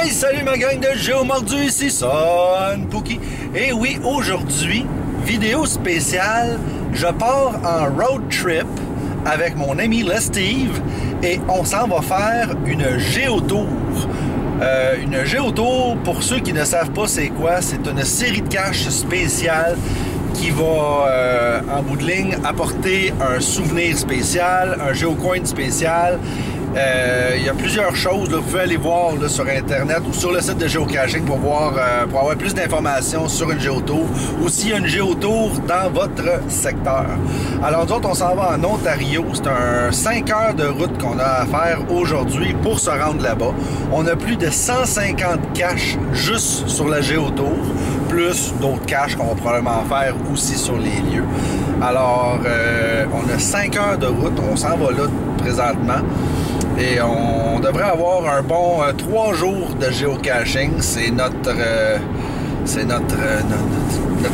Hey, salut ma gang de Géomordu, ici Son Pookie. Et oui, aujourd'hui, vidéo spéciale, je pars en road trip avec mon ami le Steve et on s'en va faire une géotour. Une géotour, pour ceux qui ne savent pas c'est quoi, c'est une série de caches spéciale qui va, en bout de ligne, apporter un souvenir spécial, un géocoin spécial. Il y a plusieurs choses, là, vous pouvez aller voir là, sur internet ou sur le site de géocaching pour voir, pour avoir plus d'informations sur une géotour ou s'il y a une géotour dans votre secteur. Alors nous autres, on s'en va en Ontario. C'est un 5 heures de route qu'on a à faire aujourd'hui pour se rendre là-bas. On a plus de 150 caches juste sur la géotour, plus d'autres caches qu'on va probablement faire aussi sur les lieux. Alors, on a 5 heures de route, on s'en va là présentement. Et on devrait avoir un bon 3 jours de géocaching. C'est notre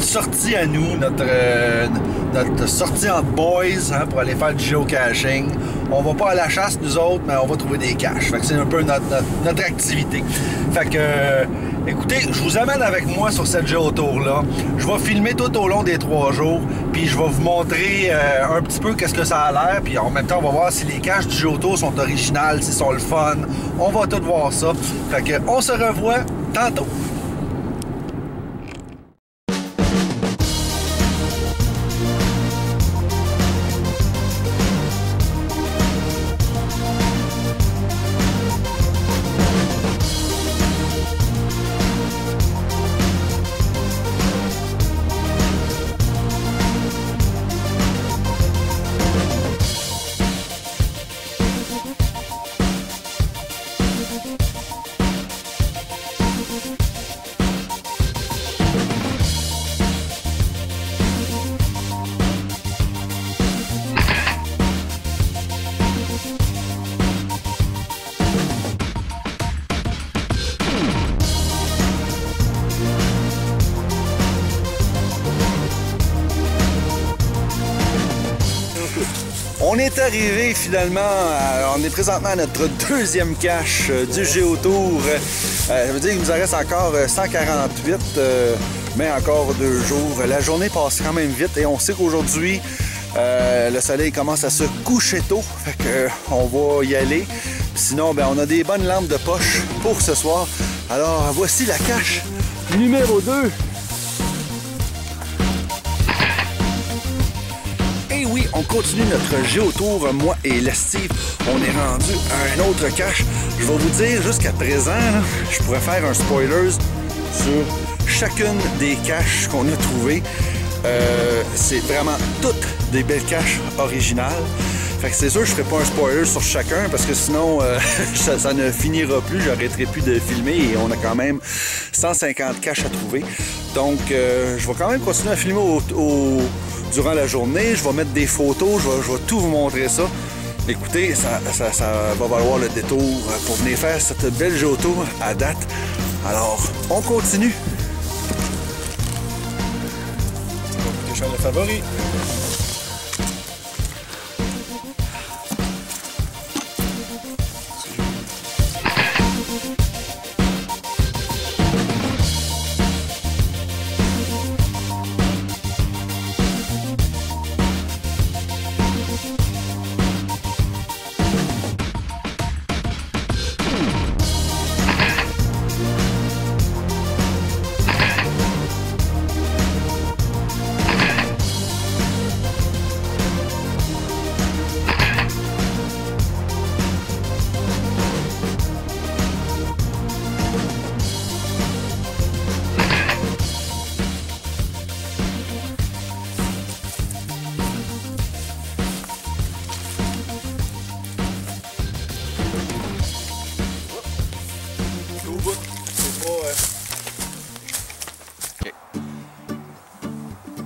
sortie à nous, notre sortie entre boys, hein, pour aller faire du géocaching. On va pas à la chasse nous autres, mais on va trouver des caches. Fait que c'est un peu notre activité. Fait que écoutez, je vous amène avec moi sur cette géotour-là. Je vais filmer tout au long des 3 jours, puis je vais vous montrer un petit peu qu'est-ce que ça a l'air, puis en même temps, on va voir si les caches du géotour sont originales, s'ils sont le fun. On va tout voir ça. Fait que on se revoit tantôt. On est arrivé finalement, on est présentement à notre deuxième cache du géotour. Ça veut dire qu'il nous en reste encore 148, mais encore 2 jours. La journée passe quand même vite et on sait qu'aujourd'hui, le soleil commence à se coucher tôt. Fait que, on va y aller. Sinon, ben, on a des bonnes lampes de poche pour ce soir. Alors, voici la cache numéro 2. Et oui, on continue notre géotour, moi et le Steve. On est rendu à un autre cache. Je vais vous dire, jusqu'à présent, là, je pourrais faire un spoiler sur chacune des caches qu'on a trouvées. C'est vraiment toutes des belles caches originales. Fait que c'est sûr que je ne ferai pas un spoiler sur chacun parce que sinon ça ne finira plus, j'arrêterai plus de filmer et on a quand même 150 caches à trouver. Donc je vais quand même continuer à filmer durant la journée, je vais mettre des photos, je vais tout vous montrer ça. Écoutez, ça va valoir le détour pour venir faire cette belle géotour à date. Alors, on continue. Des choses de favoris.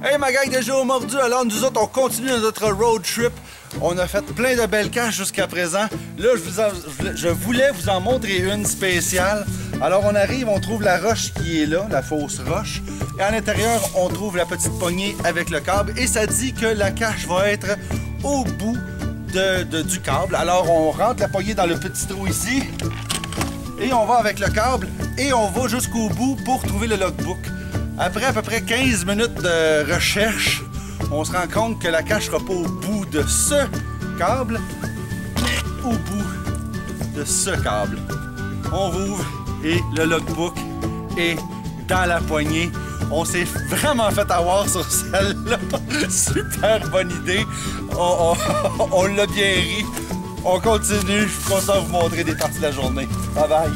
Hey ma gang de Géomordu, alors nous autres on continue notre road trip. On a fait plein de belles caches jusqu'à présent. Là je voulais vous en montrer une spéciale. Alors on arrive, on trouve la roche qui est là, la fausse roche. Et à l'intérieur on trouve la petite poignée avec le câble. Et ça dit que la cache va être au bout du câble. Alors on rentre la poignée dans le petit trou ici. Et on va avec le câble et on va jusqu'au bout pour trouver le logbook. Après à peu près 15 minutes de recherche, on se rend compte que la cache sera pas au bout de ce câble, mais au bout de ce câble. On rouvre et le logbook est dans la poignée. On s'est vraiment fait avoir sur celle-là. Super bonne idée. On l'a bien ri. On continue. Je suis content de vous montrer des parties de la journée. Bye bye.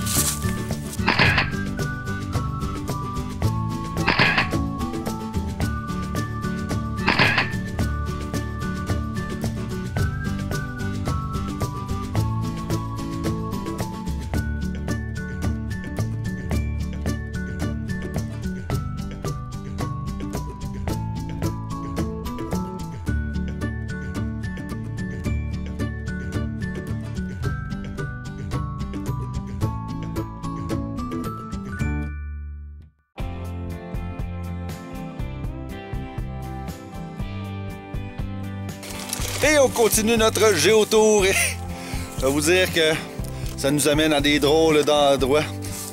Et on continue notre géotour. Je vais vous dire que ça nous amène à des drôles d'endroits.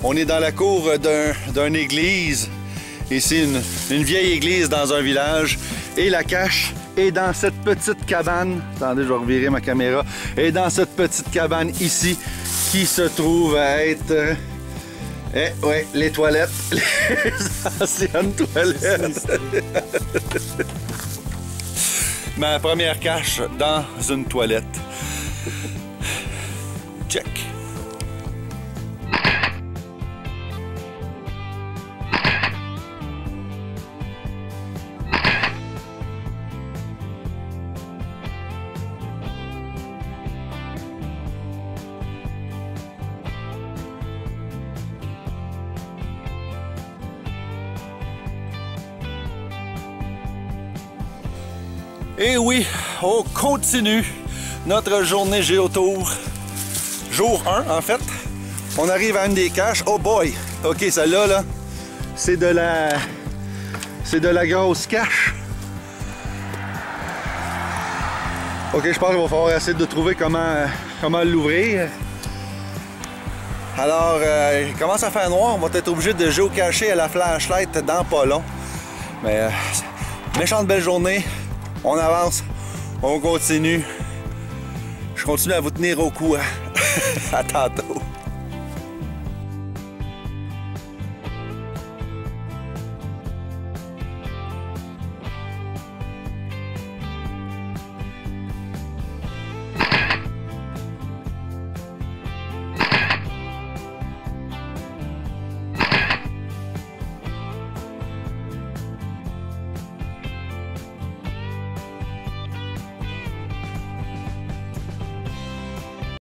On est dans la cour d'une église. Ici, une vieille église dans un village. Et la cache est dans cette petite cabane. Attendez, je vais revirer ma caméra. Et dans cette petite cabane ici, qui se trouve à être... ouais, les toilettes. Les anciennes toilettes. Ma première cache dans une toilette. Check. Et oui, on continue notre journée géotour. Jour 1, en fait. On arrive à une des caches. Oh boy! OK, celle-là, là, c'est de la grosse cache. OK, je pense qu'il va falloir essayer de trouver comment l'ouvrir. Alors, il commence à faire noir. On va être obligé de géocacher à la flashlight dans pas long. Mais, méchante belle journée. On avance, on continue. Je continue à vous tenir au courant. À tantôt.